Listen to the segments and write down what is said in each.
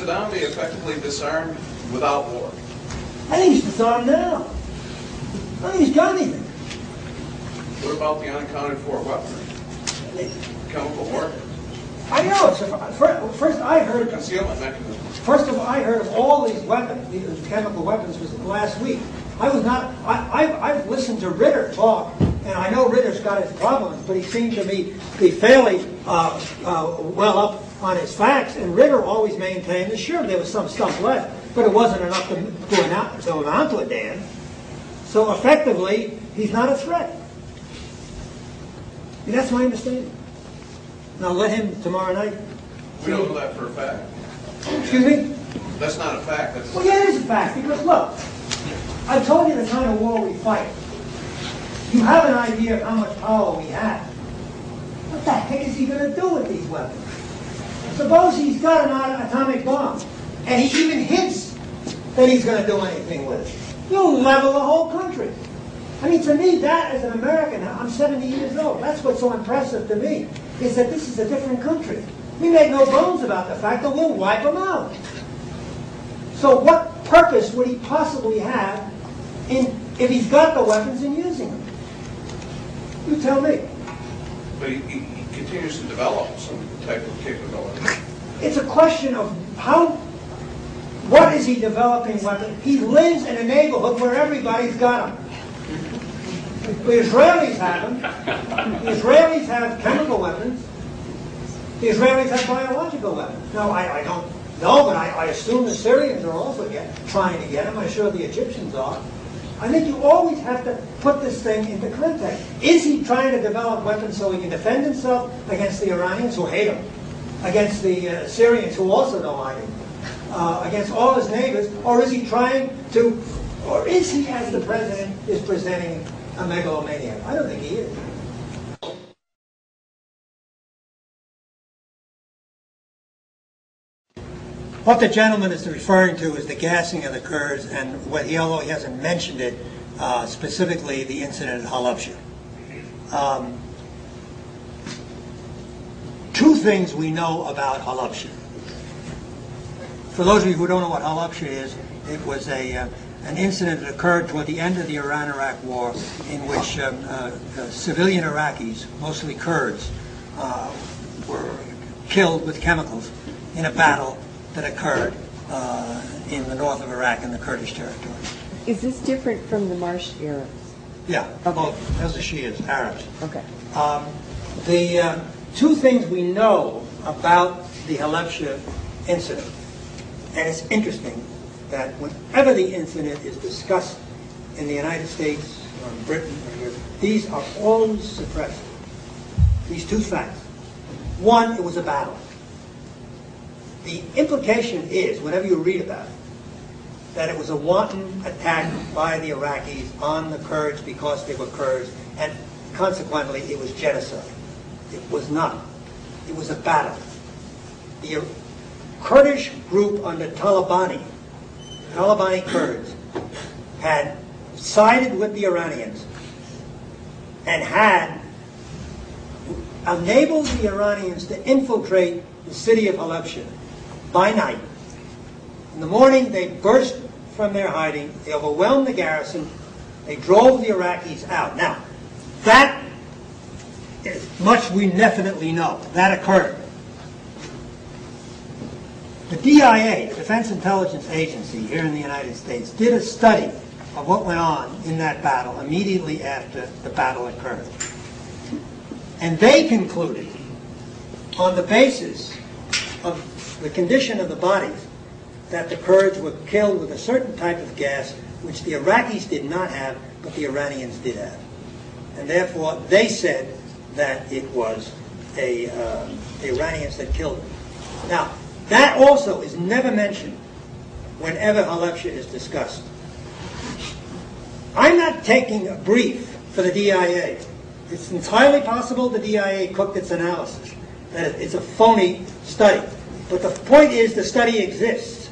Saddam be effectively disarmed without war? I think he's disarmed now. I think he's got anything. What about the unaccounted for weaponry? Chemical warfare? I know. First, I heard. Concealment mechanism. First of all, I heard of all these weapons, these chemical weapons, was last week. I was not. I've listened to Ritter talk, and I know Ritter's got his problems, but he seemed to me to be fairly well up on his facts. And Ritter always maintained that sure there was some stuff left, but it wasn't enough to amount to a damn. So effectively, he's not a threat. And that's my understanding. Now let him tomorrow night. We don't know that for a fact. Excuse me? That's not a fact. That's Well, yeah, it is a fact, because look, I told you the kind of war we fight. You have an idea of how much power we have. What the heck is he going to do with these weapons? Suppose he's got an atomic bomb, and he even hints that he's going to do anything with it. You'll level the whole country. I mean, to me, that as an American, I'm 70 years old, that's what's so impressive to me, is that this is a different country. We make no bones about the fact that we'll wipe them out. So what purpose would he possibly have if he's got the weapons and using them? You tell me. But he continues to develop some type of capability. It's a question of what is he developing weapons? He lives in a neighborhood where everybody's got them. The Israelis have them. The Israelis have chemical weapons. The Israelis have biological weapons. Now, I don't know, but I assume the Syrians are also trying to get them. I'm sure the Egyptians are. I think you always have to put this thing into context. Is he trying to develop weapons so he can defend himself against the Iranians who hate him, against the Syrians who also don't like him, against all his neighbors, or is he trying to, or is he, as the president is presenting, a megalomaniac? I don't think he is. What the gentleman is referring to is the gassing of the Kurds, and although he hasn't mentioned it, specifically the incident at Halabja. Two things we know about Halabja. For those of you who don't know what Halabja is, it was an incident that occurred toward the end of the Iran-Iraq War in which civilian Iraqis, mostly Kurds, were killed with chemicals in a battle that occurred in the north of Iraq in the Kurdish territory. Is this different from the Marsh Arabs? Yeah, okay. Both as the Shias, Arabs. Okay. The two things we know about the Halabja incident, and it's interesting that whenever the incident is discussed in the United States or in Britain or Europe, these are always suppressed. These two facts. One, it was a battle. The implication is, whenever you read about it, that it was a wanton attack by the Iraqis on the Kurds because they were Kurds, and consequently it was genocide. It was not. It was a battle. The Kurdish group under Talabani Kurds, had sided with the Iranians and had enabled the Iranians to infiltrate the city of Halabja by night. In the morning, they burst from their hiding, they overwhelmed the garrison, they drove the Iraqis out. Now, that is much we definitely know. That occurred. The DIA, the Defense Intelligence Agency here in the United States, did a study of what went on in that battle immediately after the battle occurred. And they concluded, on the basis of the condition of the bodies, that the Kurds were killed with a certain type of gas which the Iraqis did not have, but the Iranians did have. And therefore, they said that it was the Iranians that killed them. Now, that also is never mentioned whenever Halabja is discussed. I'm not taking a brief for the DIA. It's entirely possible the DIA cooked its analysis, that it's a phony study. But the point is the study exists.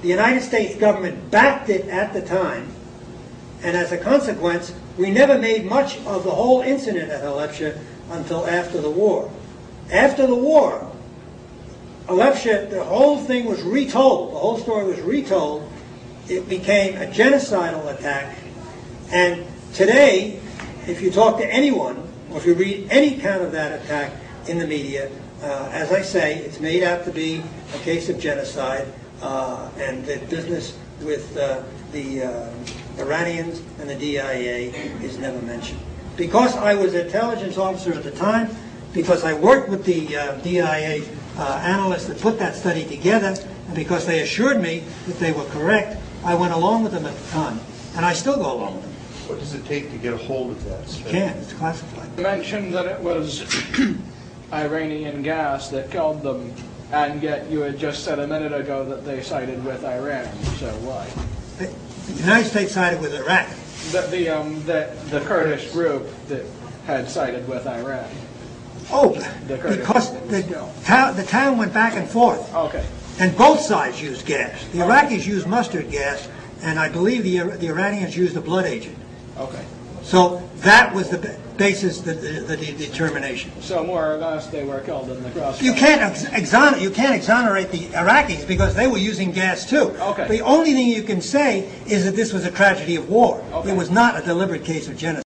The United States government backed it at the time, and as a consequence, we never made much of the whole incident at Halabja until after the war. After the war, Halabja, the whole thing was retold. The whole story was retold. It became a genocidal attack. And today, if you talk to anyone, or if you read any account of that attack in the media, as I say, it's made out to be a case of genocide, and the business with the Iranians and the DIA is never mentioned. Because I was an intelligence officer at the time, because I worked with the DIA analysts that put that study together, and because they assured me that they were correct, I went along with them at the time, and I still go along with them. What does it take to get a hold of that? You can't, it's classified. You mentioned that it was Iranian gas that killed them, and yet you had just said a minute ago that they sided with Iran. So why? The United States sided with Iraq. The Kurdish group that had sided with Iran. Oh, The Kurdish because the town went back and forth, Okay. and both sides used gas. The Iraqis used mustard gas, and I believe the Iranians used a blood agent. Okay. So that was the basis, the determination. So more or less they were killed in the crossfire. You can't exonerate the Iraqis because they were using gas too. Okay. The only thing you can say is that this was a tragedy of war. Okay. It was not a deliberate case of genocide.